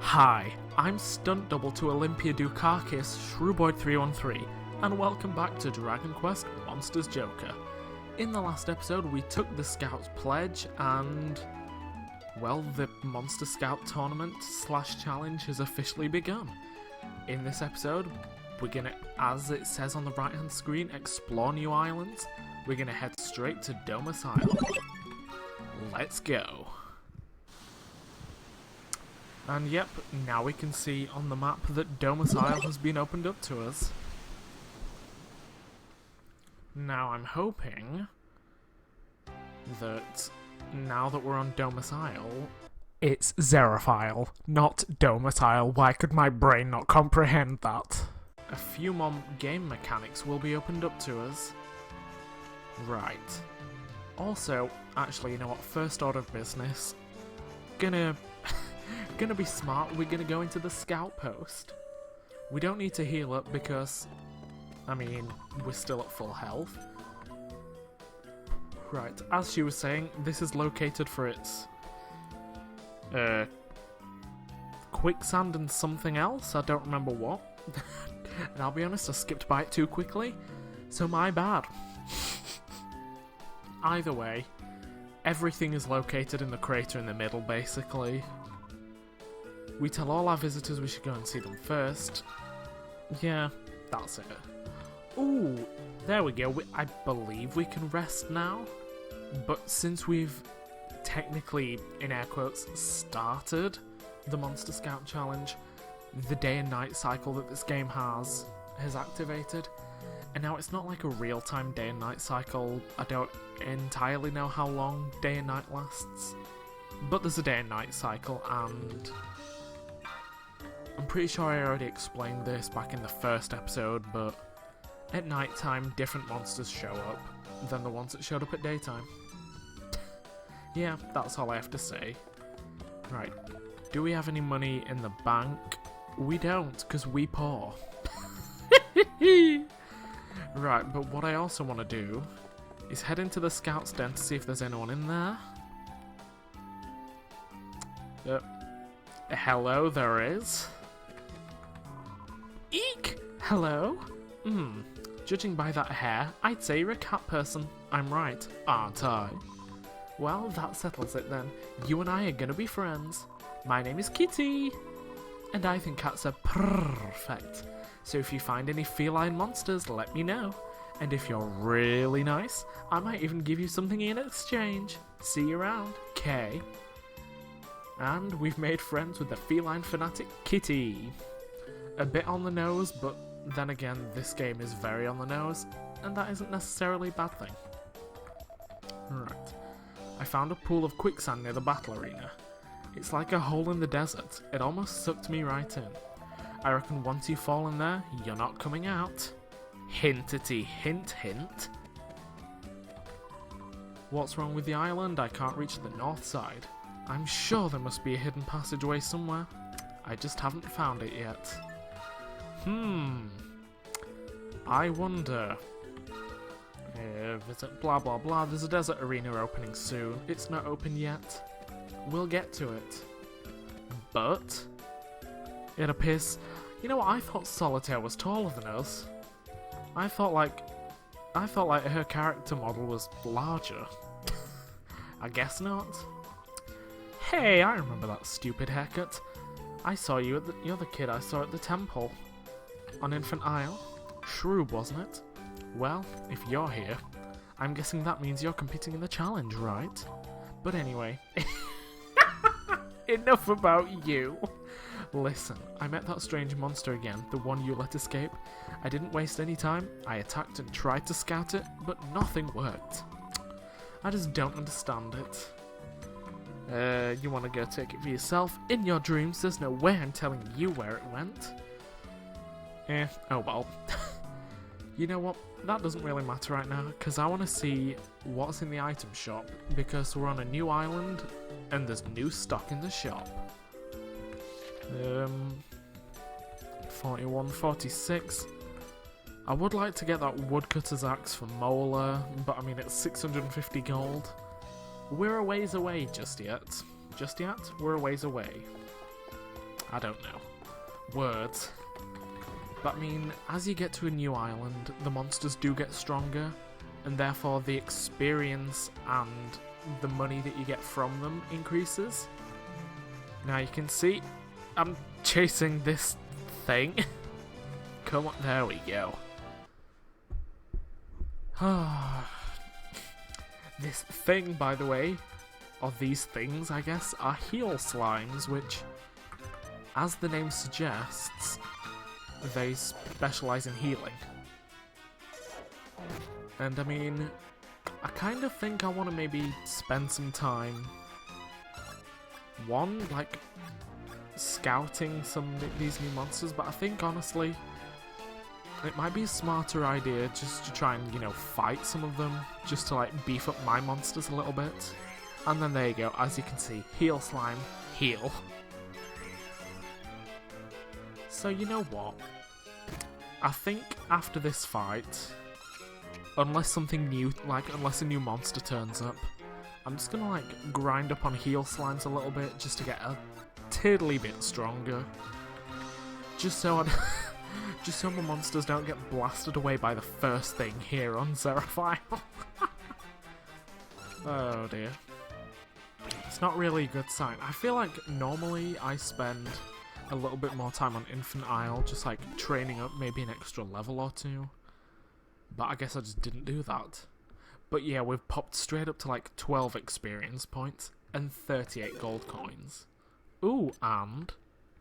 Hi, I'm Stunt Double to Olympia Dukakis, Shrewboy313, and welcome back to Dragon Quest Monsters Joker. In the last episode, we took the Scout's pledge and, well, the Monster Scout tournament / challenge has officially begun. In this episode, we're gonna, as it says on the right hand screen, explore new islands. We're gonna head straight to Domus Isle. Let's go. And yep, now we can see on the map that Domus Isle has been opened up to us. Now I'm hoping that now that we're on Domus Isle, it's Xeroph Isle, not Domus Isle. Why could my brain not comprehend that? A few more game mechanics will be opened up to us. Right. Also, actually, you know what? First order of business. Gonna be smart. We're gonna go into the scout post. We don't need to heal up because, I mean, we're still at full health. Right, as she was saying, this is located for its quicksand and something else. I don't remember what. And I'll be honest, I skipped by it too quickly, so my bad. Either way, everything is located in the crater in the middle, basically. We tell all our visitors we should go and see them first. Yeah, that's it. Ooh, there we go. I believe we can rest now. But since we've technically, in air quotes, started the Monster Scout Challenge, the day and night cycle that this game has activated. And now it's not like a real-time day and night cycle. I don't entirely know how long day and night lasts. But there's a day and night cycle, and I'm pretty sure I already explained this back in the first episode, but at night time, different monsters show up than the ones that showed up at daytime. Yeah, that's all I have to say. Right, do we have any money in the bank? We don't, because we poor. Right, but what I also want to do is head into the scout's den to see if there's anyone in there. Hello, there is. Eek! Hello? Judging by that hair, I'd say you're a cat person. I'm right, aren't I? Well, that settles it then. You and I are gonna be friends. My name is Kitty, and I think cats are perfect. So if you find any feline monsters, let me know. And if you're really nice, I might even give you something in exchange. See you around, Kay. And we've made friends with the feline fanatic Kitty. A bit on the nose, but then again, this game is very on the nose, and that isn't necessarily a bad thing. Right. I found a pool of quicksand near the battle arena. It's like a hole in the desert. It almost sucked me right in. I reckon once you fall in there, you're not coming out. Hintity hint hint. What's wrong with the island? I can't reach the north side. I'm sure there must be a hidden passageway somewhere. I just haven't found it yet. I wonder. Visit blah blah blah. There's a desert arena opening soon. It's not open yet. We'll get to it. But it appears. You know what? I thought Solitaire was taller than us. I thought like her character model was larger. I guess not. Hey, I remember that stupid haircut. I saw you at the other kid I saw at the temple. On Infant Isle. Shrewd, wasn't it? Well, if you're here, I'm guessing that means you're competing in the challenge, right? But anyway. Enough about you. Listen, I met that strange monster again, the one you let escape. I didn't waste any time. I attacked and tried to scout it, but nothing worked. I just don't understand it. You want to go take it for yourself? In your dreams, there's no way I'm telling you where it went. Oh well. You know what? That doesn't really matter right now, because I want to see what's in the item shop, because we're on a new island, and there's new stock in the shop. 41, 46. I would like to get that woodcutter's axe for Mola, but I mean it's 650 gold. We're a ways away just yet. Just yet? We're a ways away. I don't know. Words. But I mean, as you get to a new island, the monsters do get stronger, and therefore the experience and the money that you get from them increases. Now you can see, I'm chasing this thing. Come on, there we go. This thing, by the way, or these things, I guess, are heal slimes, which, as the name suggests, they specialize in healing. And I mean, I kind of think I want to maybe spend some time, one, like, scouting some of these new monsters, but I think, honestly, it might be a smarter idea just to try and, you know, fight some of them, just to, like, beef up my monsters a little bit. And then there you go, as you can see, heal slime, heal. So you know what? I think after this fight, unless something new, like, unless a new monster turns up, I'm just gonna, like, grind up on heal slimes a little bit, just to get a tiddly bit stronger. Just so just so my monsters don't get blasted away by the first thing here on Xeroph Isle. Oh dear. It's not really a good sign. I feel like normally I spend a little bit more time on Infinite Isle, just like training up maybe an extra level or two. But I guess I just didn't do that. But yeah, we've popped straight up to like 12 experience points and 38 gold coins. Ooh, and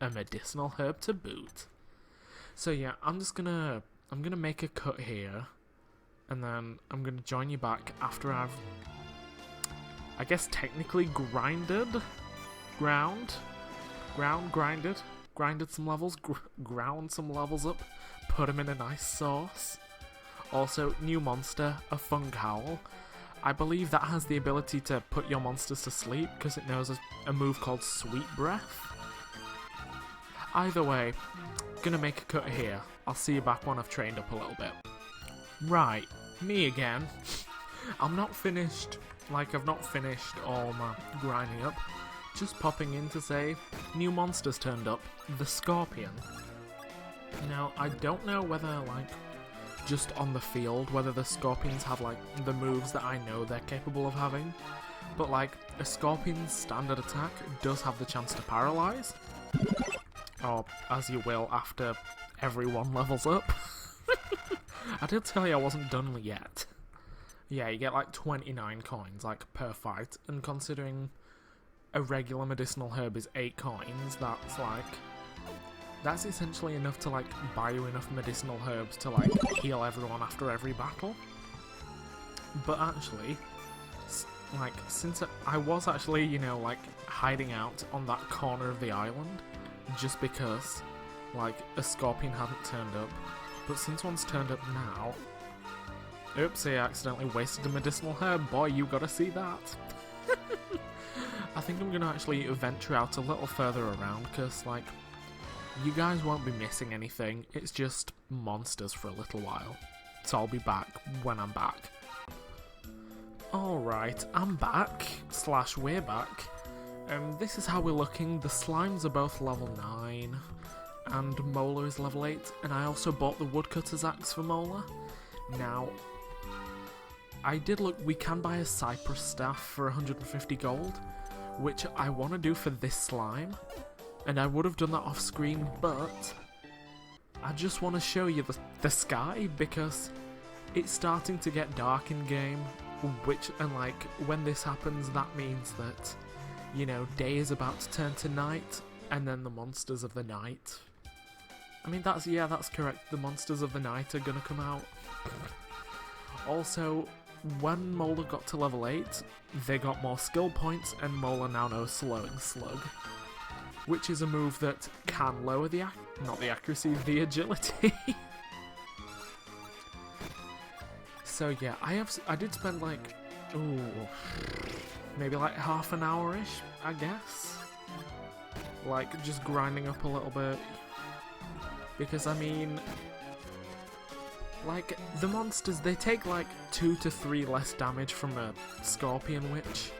a medicinal herb to boot. So yeah, I'm gonna make a cut here, and then I'm gonna join you back after I've, I guess, technically grinded some levels, ground some levels up, put them in a nice sauce. Also, new monster, a Funghowl. I believe that has the ability to put your monsters to sleep because it knows a move called Sweet Breath. Either way, gonna make a cut here. I'll see you back when I've trained up a little bit. Right, me again. I'm not finished, like I've not finished all my grinding up. Just popping in to say, new monsters turned up, the Scorpion. Now, I don't know whether, like, just on the field, whether the Scorpions have, like, the moves that I know they're capable of having, but, like, a Scorpion's standard attack does have the chance to paralyze. Or, as you will, after everyone levels up. I did tell you I wasn't done yet. Yeah, you get, like, 29 coins, like, per fight, and considering a regular medicinal herb is 8 coins, that's, like, that's essentially enough to, like, buy you enough medicinal herbs to, like, heal everyone after every battle. But actually, like, since I was actually, you know, like, hiding out on that corner of the island, just because, like, a Scorpion hadn't turned up, but since one's turned up now, oops, I accidentally wasted a medicinal herb, boy, you gotta see that. I think I'm gonna actually venture out a little further around, because, like, you guys won't be missing anything, it's just monsters for a little while. So I'll be back when I'm back. Alright, I'm back, / we're back. This is how we're looking. The slimes are both level 9, and Mola is level 8, and I also bought the woodcutter's axe for Mola. Now, I did look, we can buy a cypress staff for 150 gold, which I want to do for this slime. And I would have done that off screen, but I just want to show you the sky, because it's starting to get dark in game, and like, when this happens, that means that, you know, day is about to turn to night, and then the monsters of the night. I mean, that's correct, the monsters of the night are gonna come out. Also, when Mola got to level 8, they got more skill points, and Mola now knows Slowing Slug, which is a move that can lower the the agility. So yeah, I did spend like, maybe like half an hour-ish, I guess, like just grinding up a little bit, because I mean, like, the monsters, they take like 2 to 3 less damage from a Scorpion, which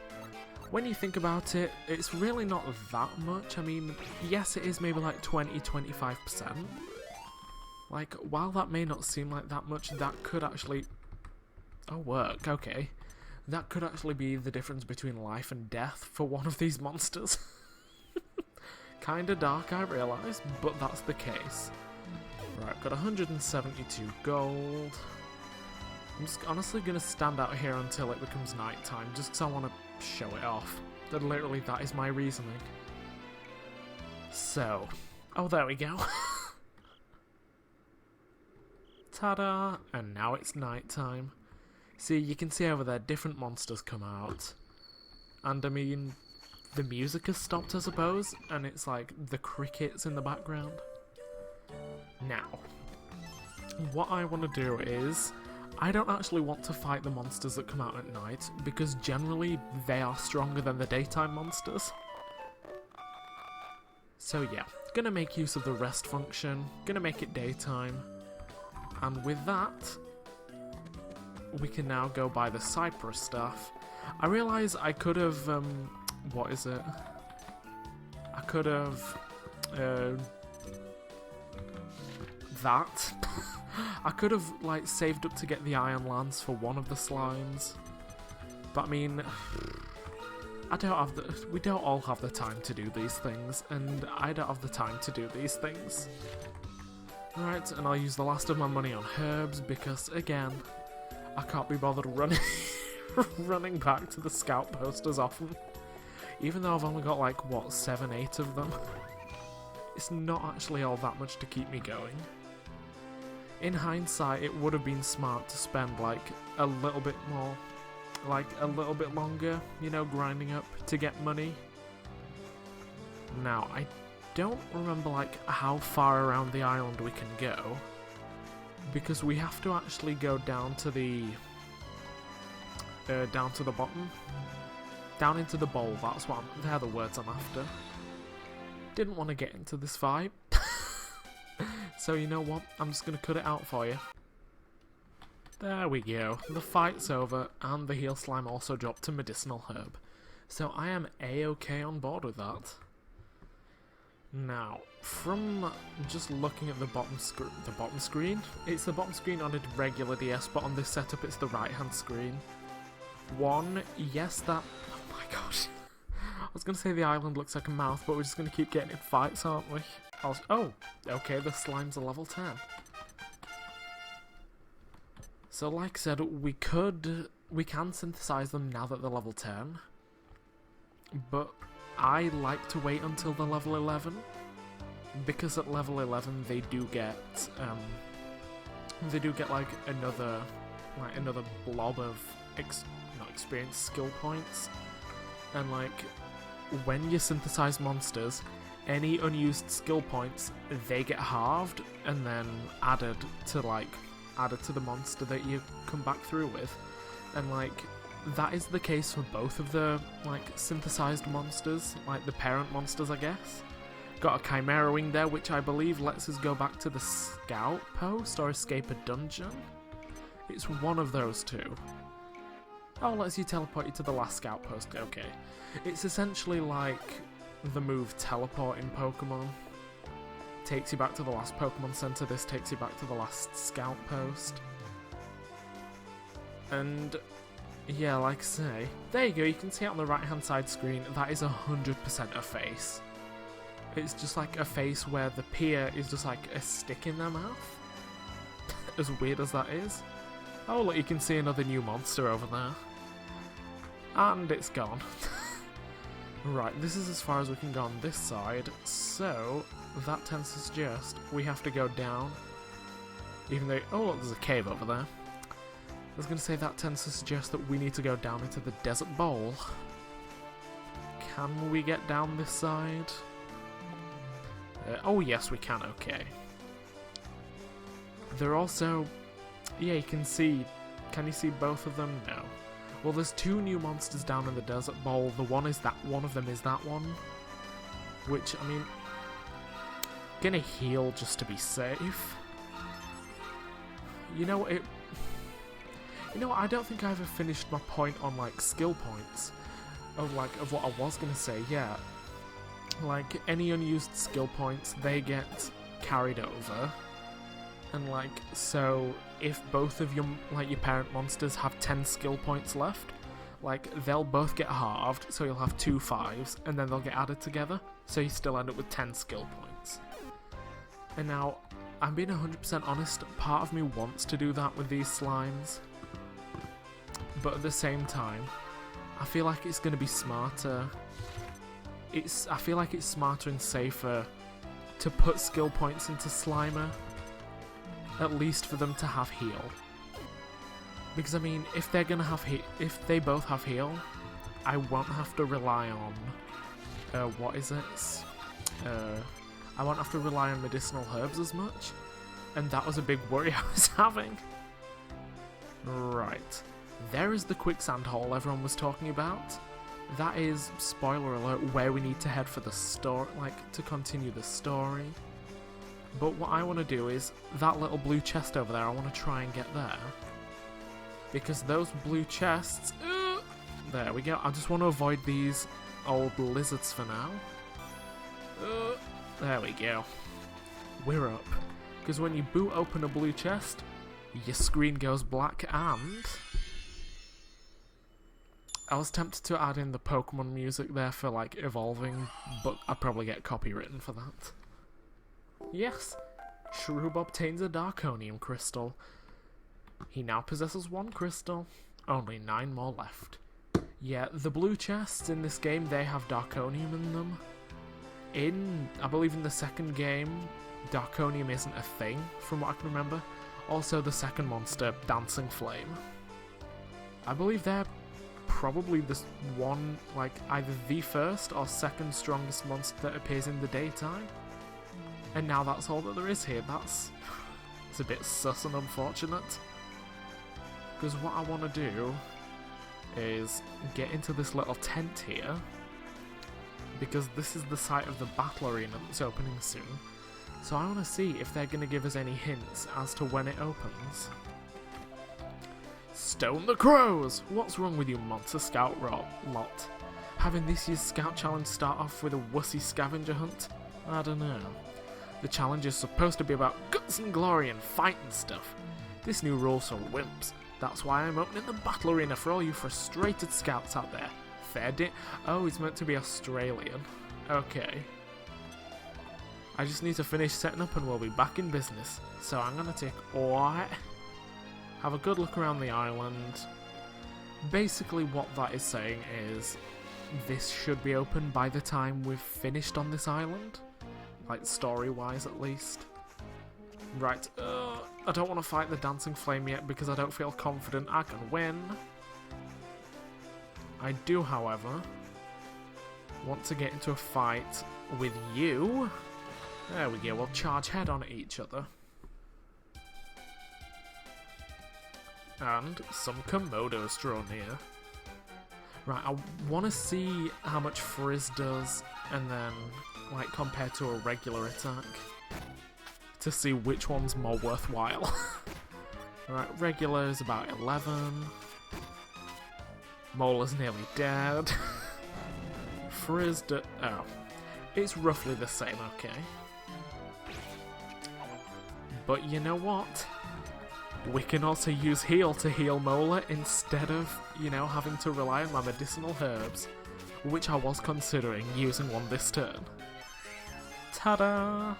When you think about it, it's really not that much. I mean, yes, it is maybe like 20-25%. Like, while that may not seem like that much, that could actually... Oh, work, okay. That could actually be the difference between life and death for one of these monsters. Kinda dark, I realise, but that's the case. Right, got 172 gold. I'm just honestly going to stand out here until it becomes night time, just because I want to show it off. That literally, that is my reasoning. So, oh, there we go. Ta-da! And now it's night time. See, you can see over there, different monsters come out. And I mean, the music has stopped, I suppose, and it's like the crickets in the background. Now, what I want to do is, I don't actually want to fight the monsters that come out at night, because generally they are stronger than the daytime monsters. So yeah, gonna make use of the rest function, gonna make it daytime, and with that, we can now go buy the Cypress stuff. I realise I could have, what is it? I could have, that. I could have, like, saved up to get the Iron Lance for one of the slimes. But I mean, I don't have the, we don't all have the time to do these things, and I don't have the time to do these things. Right, and I'll use the last of my money on herbs, because, again, I can't be bothered running running back to the scout post as often. Even though I've only got, like, what, 7, 8 of them? It's not actually all that much to keep me going. In hindsight, it would have been smart to spend, like, a little bit more, like, a little bit longer, you know, grinding up to get money. Now, I don't remember, like, how far around the island we can go, because we have to actually go down to the bottom, down into the bowl. That's what they're the words I'm after. Didn't want to get into this fight, so you know what? I'm just gonna cut it out for you. There we go. The fight's over, and the heal slime also dropped to medicinal herb. So I am a-okay on board with that. Now, from just looking at the bottom screen, it's the bottom screen on a regular DS, but on this setup it's the right-hand screen. Yes, that... Oh my gosh. I was going to say the island looks like a mouth, but we're just going to keep getting in fights, aren't we? Oh, okay, the slimes are level 10. So like I said, we can synthesize them now that they're level 10, but I like to wait until they're level 11, because at level 11 they do get like another blob of not experience, skill points, and like when you synthesize monsters, any unused skill points, they get halved and then added to the monster that you come back through with, and like that is the case for both of the, like, synthesized monsters, like the parent monsters, I guess. Got a Chimera Wing there, which I believe lets us go back to the scout post or escape a dungeon. It's one of those two. Oh, lets you teleport you to the last scout post, okay. It's essentially like the move teleport in Pokemon. Takes you back to the last Pokemon Center, this takes you back to the last scout post. And yeah, like I say, there you go, you can see it on the right hand side screen, that is 100% a face. It's just like a face where the peer is just like a stick in their mouth. As weird as that is. Oh look, you can see another new monster over there. And it's gone. Right, this is as far as we can go on this side, so that tends to suggest we have to go down. Even though, oh look, there's a cave over there. I was going to say that tends to suggest that we need to go down into the desert bowl. Can we get down this side? Oh yes, we can, okay. They're also... Yeah, you can see... Can you see both of them? No. Well, there's two new monsters down in the desert bowl. The one is that one of them is that one. Which, I mean... Gonna heal just to be safe. You know, I don't think I ever finished my point on, like, skill points. of what I was gonna say, yeah. Like, any unused skill points, they get carried over. And like, so if both of your parent monsters have 10 skill points left, like, they'll both get halved, so you'll have 2 5s, and then they'll get added together, so you still end up with 10 skill points. And now, I'm being 100% honest, part of me wants to do that with these slimes, but at the same time, I feel like it's going to be smarter. I feel like it's smarter and safer to put skill points into Slimer, at least for them to have heal. Because I mean, if they're gonna have if they both have heal, I won't have to rely on what is it? I won't have to rely on medicinal herbs as much, and that was a big worry I was having. Right, there is the quicksand hole everyone was talking about. That is, spoiler alert, where we need to head for the story, like, to continue the story. But what I want to do is, that little blue chest over there, I want to try and get there. Because those blue chests... there we go. I just want to avoid these old lizards for now. There we go. We're up. Because when you boot open a blue chest, your screen goes black and... I was tempted to add in the Pokemon music there for, like, evolving, but I'd probably get copywritten for that. Yes, Shroob obtains a Darkonium Crystal. He now possesses 1 crystal, only 9 more left. Yeah, the blue chests in this game, they have Darkonium in them. I believe in the second game, Darkonium isn't a thing, from what I can remember. Also, the second monster, Dancing Flame. I believe they're probably this one, like, either the first or second strongest monster that appears in the daytime. And now that's all that there is here. It's a bit sus and unfortunate. Because what I want to do is get into this little tent here, because this is the site of the battle arena that's opening soon. So I want to see if they're going to give us any hints as to when it opens. Stone the Crows! What's wrong with you, Monster Scout lot? Having this year's Scout Challenge start off with a wussy scavenger hunt? I don't know. The challenge is supposed to be about guts and glory and fighting stuff. This new rule's for wimps. That's why I'm opening the battle arena for all you frustrated scouts out there. Fair oh, he's meant to be Australian. Okay. I just need to finish setting up and we'll be back in business. So I'm gonna take have a good look around the island. Basically what that is saying is this should be open by the time we've finished on this island. Like, story-wise at least. Right, I don't want to fight the Dancing Flame yet because I don't feel confident I can win. I do, however, want to get into a fight with you. There we go, we'll charge head on at each other. And some Komodos draw near. Right, I want to see how much Frizz does, and then, like, compared to a regular attack, to see which one's more worthwhile. Right, regular is about 11. Molar's nearly dead. Frizz oh. It's roughly the same, okay. But you know what? We can also use heal to heal Molar instead of, you know, having to rely on my medicinal herbs, which I was considering using one this turn. Ta-da!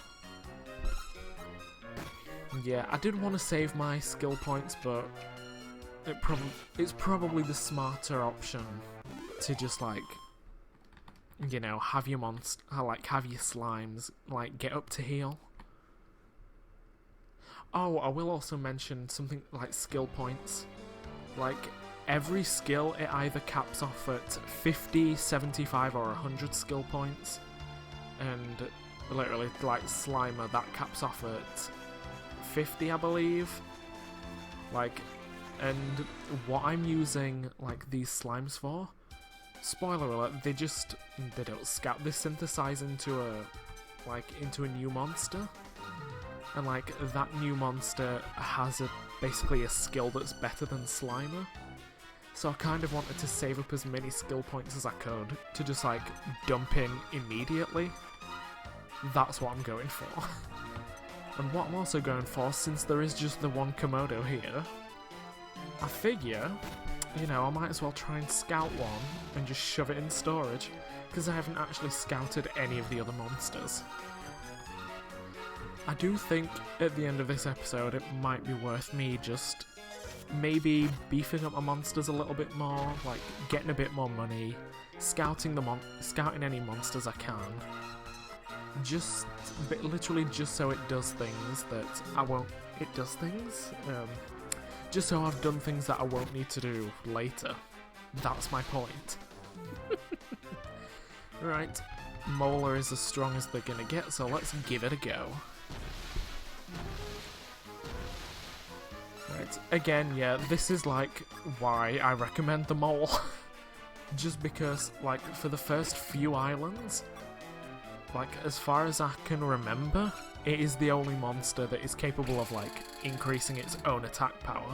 Yeah, I did want to save my skill points, but it's probably the smarter option to just, like, you know, have your have your slimes, like, get up to heal. Oh, I will also mention something like skill points. Like, every skill, it either caps off at 50, 75, or 100 skill points. And literally, like, Slimer, that caps off at 50, I believe. Like, and what I'm using, like, these slimes for, spoiler alert, they don't scout, they synthesize into a new monster. And, like, that new monster has basically a skill that's better than Slimer. So I kind of wanted to save up as many skill points as I could to just like dump in immediately. That's what I'm going for. And what I'm also going for, since there is just the one Komodo here, I figure, you know, I might as well try and scout one and just shove it in storage, because I haven't actually scouted any of the other monsters. I do think at the end of this episode it might be worth me just maybe beefing up my monsters a little bit more, like getting a bit more money, scouting any monsters I can. Just, literally just so it does things that I won't, just so I've done things that I won't need to do later. That's my point. Right, Molar is as strong as they're gonna get, so let's give it a go. Right, again, yeah, this is like why I recommend the mole. Just because, like, for the first few islands, like, as far as I can remember, it is the only monster that is capable of, like, increasing its own attack power.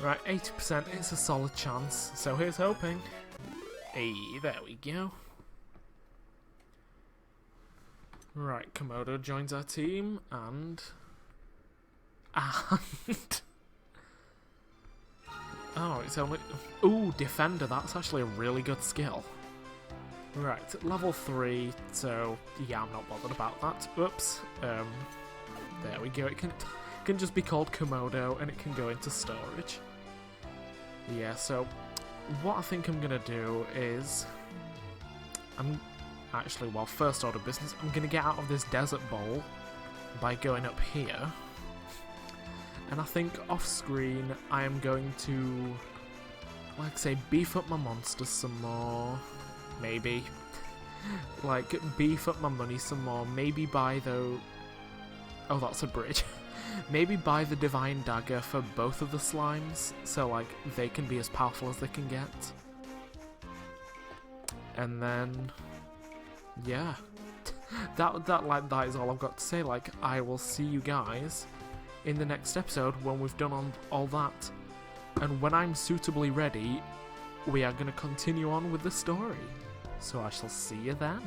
Right, 80%, it's a solid chance, so here's hoping. Hey, there we go. Right, Komodo joins our team, and... oh, it's only... Ooh, Defender, that's actually a really good skill. Right, level 3, so yeah, I'm not bothered about that. Oops. There we go. It can just be called Komodo, and it can go into storage. Yeah, so what I think I'm gonna do is... well, first order of business, I'm gonna get out of this desert bowl by going up here. And I think off-screen, I am going to, like, say, beef up my monsters some more. Maybe. Like, beef up my money some more. Maybe buy the... Oh, that's a bridge. Maybe buy the Divine Dagger for both of the slimes, so, like, they can be as powerful as they can get. And then... yeah. That is all I've got to say. Like, I will see you guys in the next episode when we've done all that. And when I'm suitably ready, we are going to continue on with the story. So I shall see you then.